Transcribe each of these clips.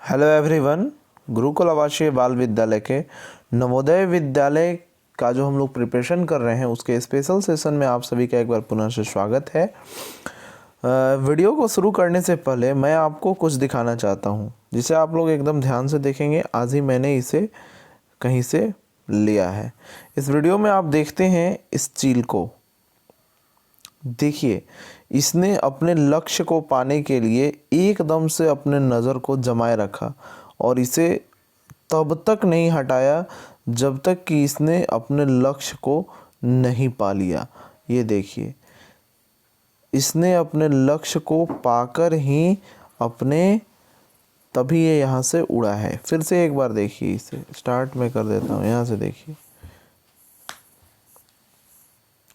Hello everyone. Gurukul आवासीय बाल विद्यालय के नवोदय विद्यालय का जो हम लोग प्रिपरेशन कर रहे हैं उसके स्पेशल सेशन में आप सभी का एक बार पुनः से स्वागत है। वीडियो को शुरू करने से पहले मैं आपको कुछ दिखाना चाहता हूं जिसे आप लोग एकदम ध्यान से देखेंगे। आज ही मैंने इसे कहीं से लिया है। इस वीडियो में आप देखते हैं इस चील को। देखिए, इसने अपने लक्ष्य को पाने के लिए एकदम से अपने नज़र को जमाए रखा और इसे तब तक नहीं हटाया जब तक कि इसने अपने लक्ष्य को नहीं पा लिया। ये देखिए, इसने अपने लक्ष्य को पाकर ही तभी ये यहाँ से उड़ा है। फिर से एक बार देखिए, इसे स्टार्ट में कर देता हूँ। यहाँ से देखिए,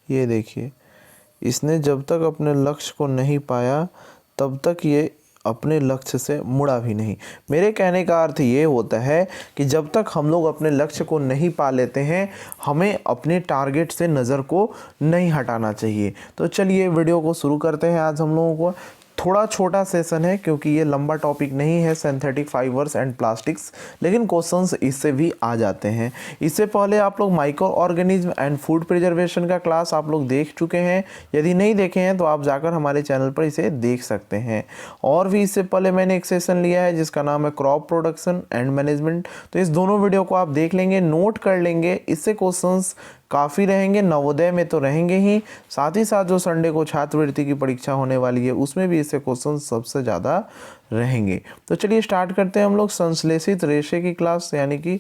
ये देखिए, इसने जब तक अपने लक्ष्य को नहीं पाया तब तक ये अपने लक्ष्य से मुड़ा भी नहीं। मेरे कहने का अर्थ ये होता है कि जब तक हम लोग अपने लक्ष्य को नहीं पा लेते हैं हमें अपने टारगेट से नज़र को नहीं हटाना चाहिए। तो चलिए वीडियो को शुरू करते हैं। आज हम लोगों को थोड़ा छोटा सेशन है क्योंकि ये लंबा टॉपिक नहीं है, सिंथेटिक फाइबर्स एंड प्लास्टिक्स, लेकिन क्वेश्चंस इससे भी आ जाते हैं। इससे पहले आप लोग micro organism and food preservation का क्लास आप लोग देख चुके हैं। यदि नहीं देखे हैं तो आप जाकर हमारे चैनल पर इसे देख सकते हैं। और भी इससे पहले मैंने एक सेशन लिया है जिसका नाम है क्रॉप प्रोडक्शन एंड मैनेजमेंट। तो इस दोनों वीडियो को आप देख लेंगे, नोट कर लेंगे। इससे क्वेश्चंस काफ़ी रहेंगे, नवोदय में तो रहेंगे ही, साथ ही साथ जो संडे को छात्रवृत्ति की परीक्षा होने वाली है उसमें भी इससे क्वेश्चन सबसे ज़्यादा रहेंगे। तो चलिए स्टार्ट करते हैं हम लोग संश्लेषित रेशे की क्लास, यानी कि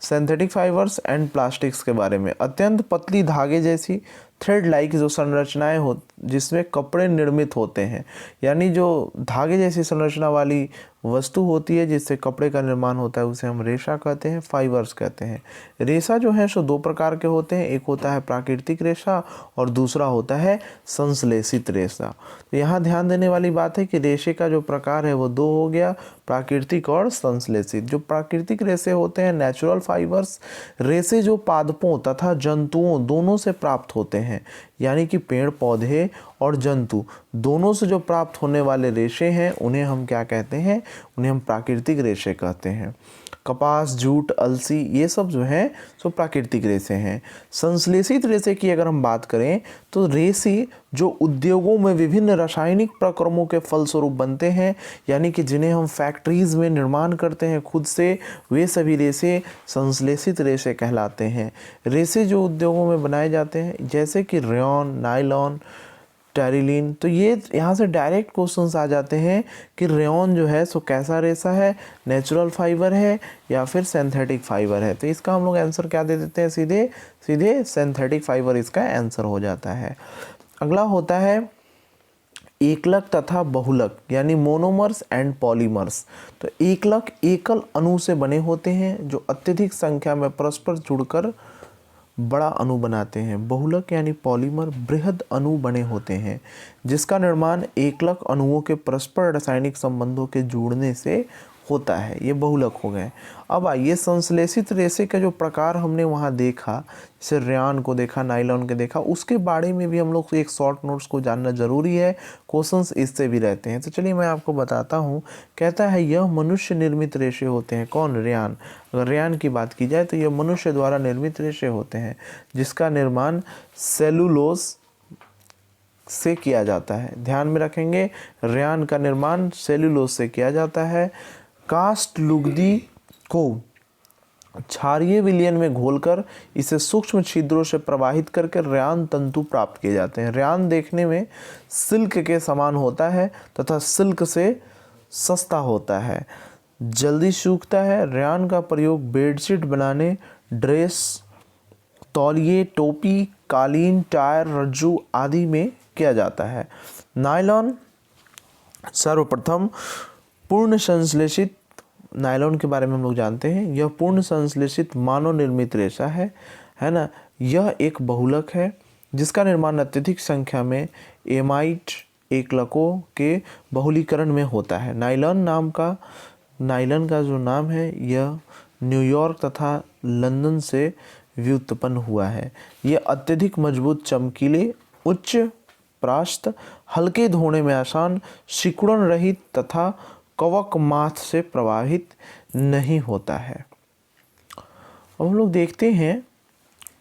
सिंथेटिक फाइबर्स एंड प्लास्टिक्स के बारे में। अत्यंत पतली धागे जैसी थ्रेड लाइक जो संरचनाएं हो जिसमें कपड़े निर्मित होते हैं, यानी जो धागे जैसी संरचना वाली वस्तु होती है जिससे कपड़े का निर्माण होता है उसे हम रेशा कहते हैं, फाइबर्स कहते हैं। रेशा जो है सो दो प्रकार के होते हैं, एक होता है प्राकृतिक रेशा और दूसरा होता है संश्लेषित रेशा। तो यहाँ ध्यान देने वाली बात है कि रेशे का जो प्रकार है वो दो हो गया, प्राकृतिक और संश्लेषित। जो प्राकृतिक रेशे होते हैं, नेचुरल फाइबर्स, रेशे जो पादपों तथा जंतुओं दोनों से प्राप्त होते हैं, यानी कि पेड़ पौधे और जंतु दोनों से जो प्राप्त होने वाले रेशे हैं उन्हें हम क्या कहते हैं, उन्हें हम प्राकृतिक रेशे कहते हैं। कपास, जूट, अलसी ये सब जो हैं सो प्राकृतिक रेशे हैं। संश्लेषित रेशे की अगर हम बात करें तो रेशे जो उद्योगों में विभिन्न रासायनिक प्रक्रमों के फलस्वरूप बनते हैं, यानी कि जिन्हें हम फैक्ट्रीज में निर्माण करते हैं खुद से, वे सभी रेशे संश्लेषित रेशे कहलाते हैं। रेशे जो उद्योगों में बनाए जाते हैं जैसे कि रेयॉन, नायलॉन, टेरिलीन, तो ये यहाँ से डायरेक्ट क्वेश्चंस आ जाते हैं कि रेयॉन जो है सो कैसा रेशा है, नेचुरल फाइबर है या फिर सिंथेटिक फाइबर है। तो इसका हम लोग आंसर क्या दे देते हैं, सीधे सीधे सिंथेटिक फाइबर इसका आंसर हो जाता है। अगला होता है एकलक तथा बहुलक, यानी मोनोमर्स एंड पॉलीमर्स। तो एकलक एकल अणु से बने होते हैं जो अत्यधिक संख्या में परस्पर जुड़कर बड़ा अणु बनाते हैं। बहुलक यानी पॉलीमर बृहद अणु बने होते हैं जिसका निर्माण एकलक अणुओं के परस्पर रासायनिक संबंधों के जुड़ने से होता है। ये बहुलक हो गए। अब आइए संश्लेषित रेशे का जो प्रकार हमने वहाँ देखा, जैसे रेयॉन को देखा, नायलॉन के देखा, उसके बारे में भी हम लोग एक शॉर्ट नोट्स को जानना जरूरी है। क्वेश्चंस इससे भी रहते हैं। तो चलिए मैं आपको बताता हूँ। कहता है यह मनुष्य निर्मित रेशे होते हैं। कौन? रेयॉन। अगर रेयॉन की बात की जाए तो यह मनुष्य द्वारा निर्मित रेशे होते हैं जिसका निर्माण सेलुलोज से किया जाता है। ध्यान में रखेंगे, रेयॉन का निर्माण सेलुलोज से किया जाता है। कास्ट लुगदी को क्षारीय विलयन में घोलकर इसे सूक्ष्म छिद्रों से प्रवाहित करके रेयॉन तंतु प्राप्त किए जाते हैं। रेयॉन देखने में सिल्क के समान होता है तथा सिल्क से सस्ता होता है, जल्दी सूखता है। रेयॉन का प्रयोग बेडशीट बनाने, ड्रेस, तौलिए, टोपी, कालीन, टायर, रज्जू आदि में किया जाता है। नायलॉन सर्वप्रथम पूर्ण संश्लेषित, नायलॉन के बारे में हम लोग जानते हैं, यह पूर्ण संश्लेषित मानव निर्मित रेशा है ना। यह एक बहुलक है जिसका निर्माण अत्यधिक संख्या में एमाइट एकलकों के बहुलीकरण में होता है। नायलॉन का जो नाम है यह न्यूयॉर्क तथा लंदन से व्युत्पन्न हुआ है। यह अत्यधिक मजबूत, चमकीले, उच्च प्रास्त, हल्के धोने में आसान, सिकुड़न रहित तथा कवक माथ से प्रवाहित नहीं होता है। अब हम लोग देखते हैं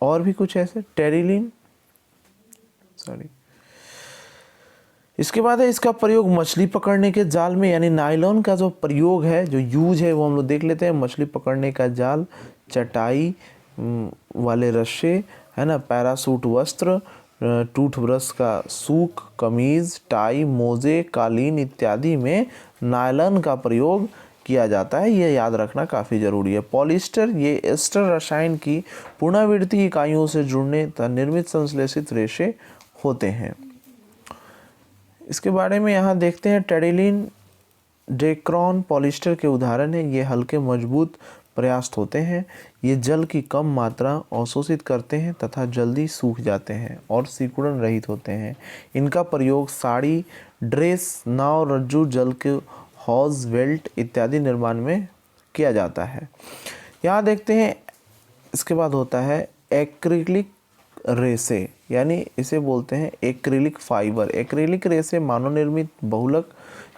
और भी कुछ ऐसे टेरिलीन, इसके बाद है इसका प्रयोग मछली पकड़ने के जाल में, यानी नायलॉन का जो प्रयोग है, जो यूज है वो हम लोग देख लेते हैं। मछली पकड़ने का जाल, चटाई वाले रस्से, है ना, पैरासूट वस्त्र, टूथब्रश का सूक, कमीज, टाई, मोजे, कालीन इत्यादि में नायलॉन का प्रयोग किया जाता है। ये याद रखना काफ़ी ज़रूरी है। पॉलिस्टर, ये एस्टर रसायन की पुनरावृत्ति इकाइयों से जुड़ने तथा निर्मित संश्लेषित रेशे होते हैं। इसके बारे में यहाँ देखते हैं। टेरिलीन, डेक्रॉन पॉलिस्टर के उदाहरण हैं। ये हल्के मजबूत प्रयास्त होते हैं। ये जल की कम मात्रा अवशोषित करते हैं तथा जल्दी सूख जाते हैं और सिकुड़न रहित होते हैं। इनका प्रयोग साड़ी, ड्रेस, नाव, रज्जू, जल के हौज, बेल्ट इत्यादि निर्माण में किया जाता है। यहाँ देखते हैं इसके बाद होता है एक्रिलिक रेसे, यानी इसे बोलते हैं एक्रिलिक फाइबर। एक्रिलिक रेसे मानव निर्मित बहुलक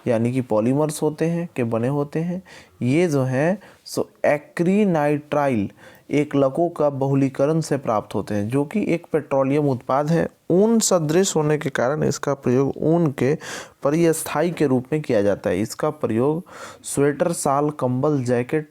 यानी कि पॉलीमर्स होते हैं के बने होते हैं। ये जो है सो एक्रीनाइट्राइल एकलकों का बहुलीकरण से प्राप्त होते हैं, जो कि एक पेट्रोलियम उत्पाद है। ऊन सदृश होने के कारण इसका प्रयोग ऊन के परिस्थायी के रूप में किया जाता है। इसका प्रयोग स्वेटर, शाल, कंबल, जैकेट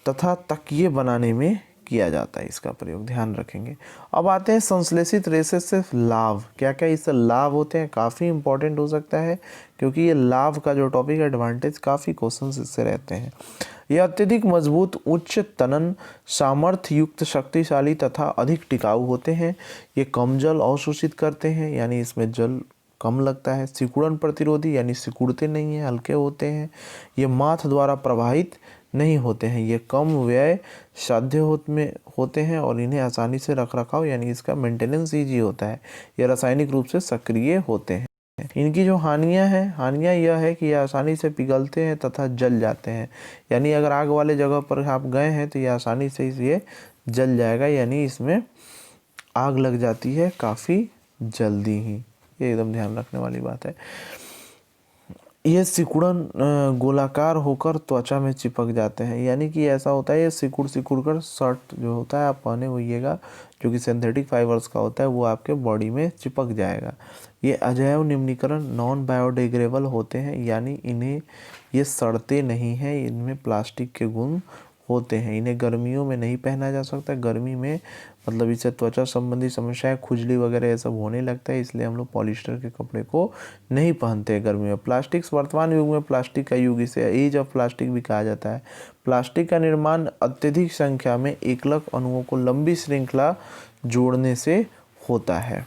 तथा तकिए बनाने में किया जाता है। इसका प्रयोग ध्यान रखेंगे। अब आते हैं संश्लेषित रेशे से लाभ। क्या क्या इससे लाभ होते हैं, काफ़ी इंपॉर्टेंट हो सकता है, क्योंकि ये लाभ का जो टॉपिक एडवांटेज काफ़ी क्वेश्चंस इससे रहते हैं। ये अत्यधिक मजबूत, उच्च तनन सामर्थ्य युक्त, शक्तिशाली तथा अधिक टिकाऊ होते हैं। ये कम जल अवशोषित करते हैं, यानी इसमें जल कम लगता है। सिकुड़न प्रतिरोधी, यानी सिकुड़ते नहीं हैं, हल्के होते हैं। ये माथ द्वारा प्रभावित नहीं होते हैं। ये कम व्यय साध्य होते हैं और इन्हें आसानी से रख रखाव, यानी इसका मेंटेनेंस ईजी होता है। ये रासायनिक रूप से सक्रिय होते हैं। इनकी जो हानियां हैं, हानियां यह है कि ये आसानी से पिघलते हैं तथा जल जाते हैं, यानी अगर आग वाले जगह पर आप गए हैं तो ये आसानी से ये जल जाएगा, यानी इसमें आग लग जाती है काफ़ी जल्दी ही। ये एकदम ध्यान रखने वाली बात है। ये सिकुड़न गोलाकार होकर त्वचा में चिपक जाते हैं, यानी कि ऐसा होता है ये सिकुड़ कर शर्ट जो होता है आप पहने हुईएगा, जो कि सिंथेटिक फाइबर्स का होता है, वो आपके बॉडी में चिपक जाएगा। ये अजैव निम्नीकरण, नॉन बायोडिग्रेडेबल होते हैं, यानी इन्हें ये सड़ते नहीं हैं, इनमें प्लास्टिक के गुण होते हैं। इन्हें गर्मियों में नहीं पहना जा सकता। गर्मी में मतलब इससे त्वचा संबंधी समस्याएं, खुजली वगैरह ये सब होने लगता है, इसलिए हम लोग पॉलिस्टर के कपड़े को नहीं पहनते हैं गर्मी में। प्लास्टिक्स, वर्तमान युग में प्लास्टिक का युग, इसे एज ऑफ प्लास्टिक भी कहा जाता है। प्लास्टिक का निर्माण अत्यधिक संख्या में एकलक अणुओं को लंबी श्रृंखला जोड़ने से होता है।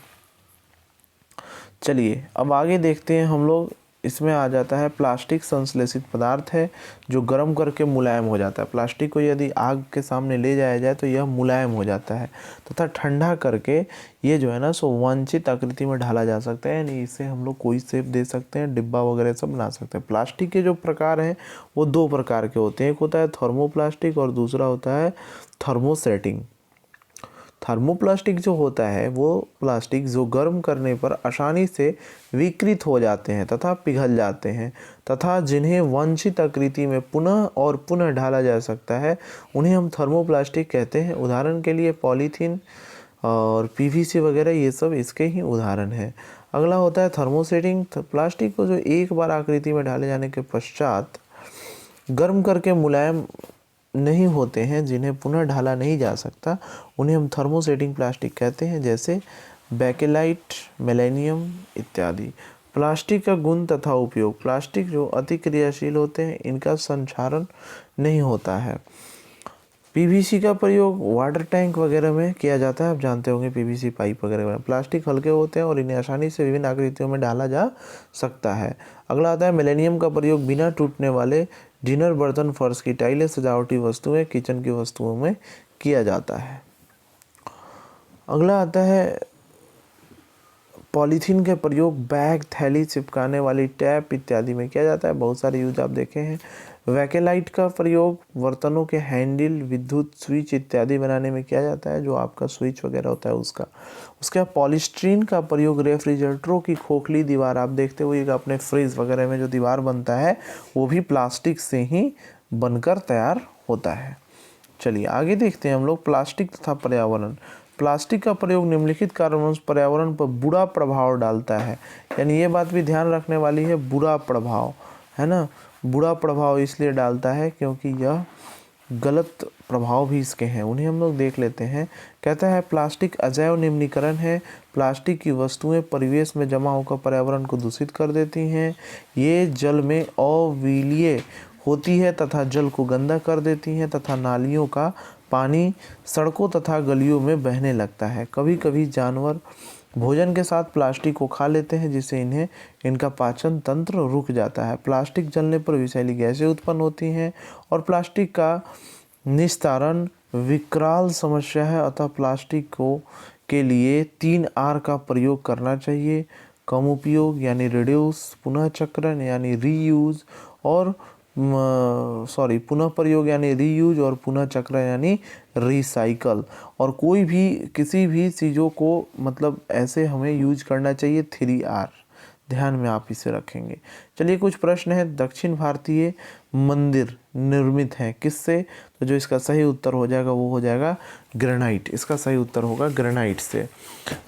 चलिए अब आगे देखते हैं हम लोग। इसमें आ जाता है प्लास्टिक संश्लेषित पदार्थ है जो गर्म करके मुलायम हो जाता है। प्लास्टिक को यदि आग के सामने ले जाया जाए तो यह मुलायम हो जाता है तथा ठंडा करके ये जो है ना सो वांछित आकृति में ढाला जा सकता है, यानी इसे हम लोग कोई शेप दे सकते हैं, डिब्बा वगैरह सब बना सकते हैं। प्लास्टिक के जो प्रकार हैं वो दो प्रकार के होते हैं। एक होता है थर्मोप्लास्टिक और दूसरा होता है थर्मोसेटिंग। थर्मोप्लास्टिक जो होता है वो प्लास्टिक जो गर्म करने पर आसानी से विकृत हो जाते हैं तथा पिघल जाते हैं तथा जिन्हें वांछित आकृति में पुनः और पुनः ढाला जा सकता है, उन्हें हम थर्मोप्लास्टिक कहते हैं। उदाहरण के लिए पॉलीथीन और पीवीसी वगैरह ये सब इसके ही उदाहरण हैं। अगला होता है थर्मोसेटिंग। प्लास्टिक को जो एक बार आकृति में ढाले जाने के पश्चात गर्म करके मुलायम नहीं होते हैं, जिन्हें पुनः ढाला नहीं जा सकता, उन्हें हम थर्मोसेटिंग प्लास्टिक कहते हैं, जैसे बेकेलाइट, मेलेनियम इत्यादि। प्लास्टिक का गुण तथा उपयोग। प्लास्टिक जो अति क्रियाशील होते हैं, इनका संक्षारण नहीं होता है। पीवीसी का प्रयोग वाटर टैंक वगैरह में किया जाता है, आप जानते होंगे पीवीसी पाइप वगैरह। प्लास्टिक हल्के होते हैं और इन्हें आसानी से विभिन्न आकृतियों में डाला जा सकता है। अगला आता है मिलेनियम का प्रयोग बिना टूटने वाले डिनर बर्तन, फर्श की टाइलें, सजावटी वस्तुएं, किचन की वस्तुओं में किया जाता है। अगला आता है पॉलीथीन के प्रयोग बैग, थैली, चिपकाने वाली टैप इत्यादि में किया जाता है। बहुत सारे यूज आप देखे हैं। वैकेलाइट का प्रयोग बर्तनों के हैंडल, विद्युत स्विच इत्यादि बनाने में किया जाता है, जो आपका स्विच वगैरह होता है उसका। उसके बाद पॉलीस्टीरीन का प्रयोग रेफ्रिजरेटरों की खोखली दीवार, आप देखते होइएगा अपने फ्रिज वगैरह में जो दीवार बनता है वो भी प्लास्टिक से ही बनकर तैयार होता है। चलिए आगे देखते हैं हम लोग प्लास्टिक तथा पर्यावरण। प्लास्टिक का प्रयोग निम्नलिखित कारणों से पर्यावरण पर बुरा प्रभाव डालता है, यानी ये बात भी ध्यान रखने वाली है, बुरा प्रभाव, है ना। बुरा प्रभाव इसलिए डालता है क्योंकि यह गलत प्रभाव भी इसके हैं, उन्हें हम लोग देख लेते हैं। कहता है प्लास्टिक अजैव निम्नीकरण है। प्लास्टिक की वस्तुएं परिवेश में जमा होकर पर्यावरण को दूषित कर देती हैं। ये जल में अविलीय होती है तथा जल को गंदा कर देती हैं तथा नालियों का पानी सड़कों तथा गलियों में बहने लगता है। कभी कभी जानवर भोजन के साथ प्लास्टिक को खा लेते हैं, जिससे इनका पाचन तंत्र रुक जाता है। प्लास्टिक जलने पर विषैली गैसें उत्पन्न होती हैं और प्लास्टिक का निस्तारण विकराल समस्या है। अतः प्लास्टिक के लिए 3R का प्रयोग करना चाहिए। कम उपयोग यानी रिड्यूस, पुनः चक्रण यानी रीयूज और पुनः प्रयोग यानी रीयूज और पुनः चक्र यानी रिसाइकल। और कोई भी किसी भी चीज़ों को मतलब ऐसे हमें यूज करना चाहिए 3R, ध्यान में आप इसे रखेंगे। चलिए कुछ प्रश्न है। दक्षिण भारतीय मंदिर निर्मित है किससे? तो जो इसका सही उत्तर हो जाएगा वो हो जाएगा ग्रेनाइट। इसका सही उत्तर होगा ग्रेनाइट से।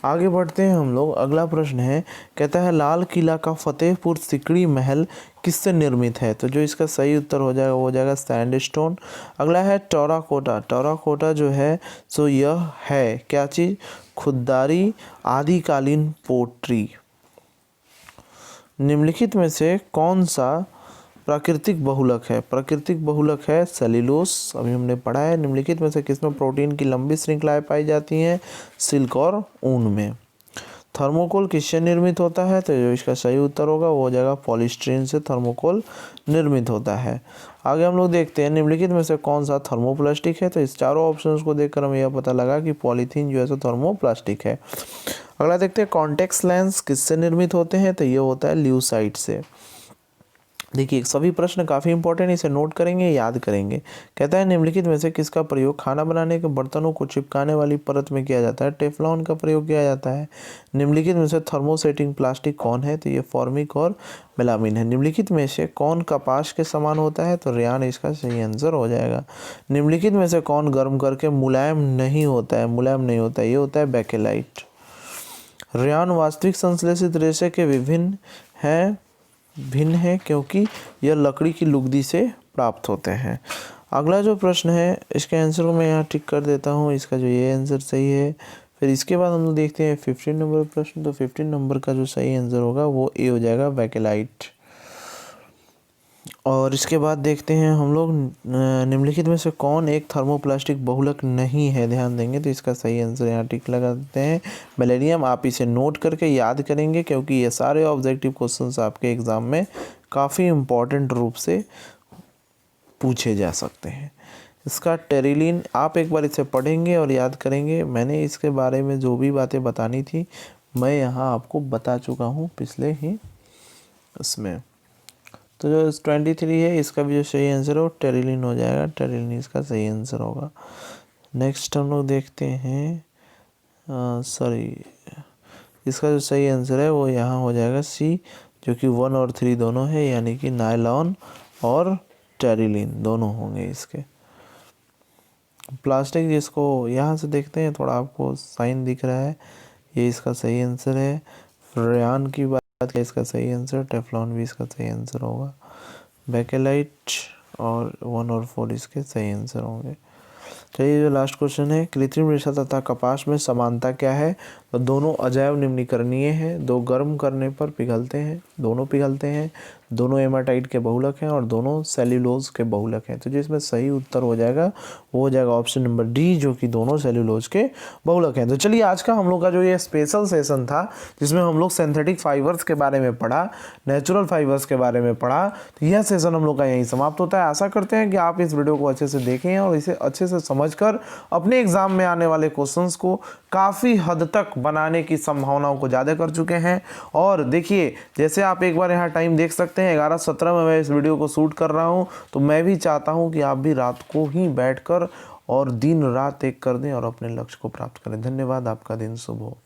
आगे बढ़ते हैं हम लोग। अगला प्रश्न है, कहता है लाल किला का फतेहपुर सिकड़ी महल किससे निर्मित है? तो जो इसका सही उत्तर हो जाएगा वो हो जाएगा सैंडस्टोन। अगला है टेराकोटा। टेराकोटा जो है सो यह है क्या चीज़? खुददारी आदिकालीन पोट्री। निम्नलिखित में से कौन सा प्राकृतिक बहुलक है? प्राकृतिक बहुलक है सेल्यूलोस, अभी हमने पढ़ा है। निम्नलिखित में से किसमें प्रोटीन की लंबी श्रृंखलाएं पाई जाती हैं? सिल्क और ऊन में। थर्मोकोल किससे निर्मित होता है? तो जो इसका सही उत्तर होगा वो हो जाएगा पॉलीस्टीरीन से थर्मोकोल निर्मित होता है। आगे हम लोग देखते हैं निम्नलिखित में से कौन सा थर्मोप्लास्टिक है? तो इस चारों ऑप्शंस को देखकर हमें यह पता लगा कि पॉलीथीन जो है सो थर्मोप्लास्टिक है। अगला देखते हैं कॉन्टेक्स लेंस किससे निर्मित होते हैं? तो ये होता है ल्यूसाइट से। देखिए सभी प्रश्न काफ़ी इंपॉर्टेंट, इसे नोट करेंगे, याद करेंगे। कहता है निम्नलिखित में से किसका प्रयोग खाना बनाने के बर्तनों को चिपकाने वाली परत में किया जाता है? टेफ्लॉन का प्रयोग किया जाता है। निम्नलिखित में से थर्मोसेटिंग प्लास्टिक कौन है? तो ये फॉर्मिक और मेलामिन है। निम्नलिखित में से कौन कपास के समान होता है? तो रेयान इसका सही आंसर हो जाएगा। निम्नलिखित में से कौन गर्म करके मुलायम नहीं होता है? मुलायम नहीं होता है, ये होता है बेकेलाइट। रेयान वास्तविक संश्लेषित रेशे के भिन्न है क्योंकि यह लकड़ी की लुगदी से प्राप्त होते हैं। अगला जो प्रश्न है इसके आंसर को मैं यहाँ टिक कर देता हूँ, इसका जो ये आंसर सही है। फिर इसके बाद हम लोग देखते हैं 15 नंबर प्रश्न। तो 15 नंबर का जो सही आंसर होगा वो ए हो जाएगा बेकेलाइट। और इसके बाद देखते हैं हम लोग निम्नलिखित में से कौन एक थर्मोप्लास्टिक बहुलक नहीं है? ध्यान देंगे तो इसका सही आंसर यहाँ टिक लगा देते हैं बेलेनियम। आप इसे नोट करके याद करेंगे क्योंकि ये सारे ऑब्जेक्टिव क्वेश्चंस आपके एग्ज़ाम में काफ़ी इम्पॉर्टेंट रूप से पूछे जा सकते हैं। इसका टेरिलिन आप एक बार इसे पढ़ेंगे और याद करेंगे। मैंने इसके बारे में जो भी बातें बतानी थी मैं यहाँ आपको बता चुका हूँ पिछले ही इसमें। तो जो 23 है इसका भी जो सही आंसर हो टेरिलिन हो जाएगा। टेरिलिन इसका सही आंसर होगा। नेक्स्ट हम लोग देखते हैं इसका जो सही आंसर है वो यहाँ हो जाएगा सी, जो कि 1 और 3 दोनों है, यानी कि नायलॉन और टेरिलिन दोनों होंगे इसके। प्लास्टिक जिसको यहाँ से देखते हैं थोड़ा आपको साइन दिख रहा है, ये इसका सही आंसर है। रेयान की बात का इसका सही आंसर, टेफ्लॉन भी इसका सही आंसर होगा। बेकेलाइट और 1 और 4 इसके सही आंसर होंगे। चलिए जो लास्ट क्वेश्चन है, कृत्रिम रेशा तथा कपास में समानता क्या है? तो दोनों अजैव निम्नीकरणीय हैं, दो गर्म करने पर पिघलते हैं, दोनों पिघलते हैं, दोनों हेमाटाइट के बहुलक हैं और दोनों सेल्यूलोज के बहुलक हैं। तो जिसमें सही उत्तर हो जाएगा वो हो जाएगा ऑप्शन नंबर डी, जो कि दोनों सेल्यूलोज के बहुलक हैं। तो चलिए आज का हम लोग का जो ये स्पेशल सेशन था जिसमें हम लोग सिंथेटिक फाइबर्स के बारे में पढ़ा, नेचुरल फाइबर्स के बारे में पढ़ा, तो यह सेशन हम लोग का यहीं समाप्त होता है। आशा करते हैं कि आप इस वीडियो को अच्छे से देखें और इसे अच्छे से समझकर अपने एग्जाम में आने वाले क्वेश्चंस को काफ़ी हद तक बनाने की संभावनाओं को ज़्यादा कर चुके हैं। और देखिए, जैसे आप एक बार यहाँ टाइम देख सकते हैं 11:17 में मैं इस वीडियो को शूट कर रहा हूँ, तो मैं भी चाहता हूँ कि आप भी रात को ही बैठकर और दिन रात एक कर दें और अपने लक्ष्य को प्राप्त करें। धन्यवाद, आपका दिन शुभ हो।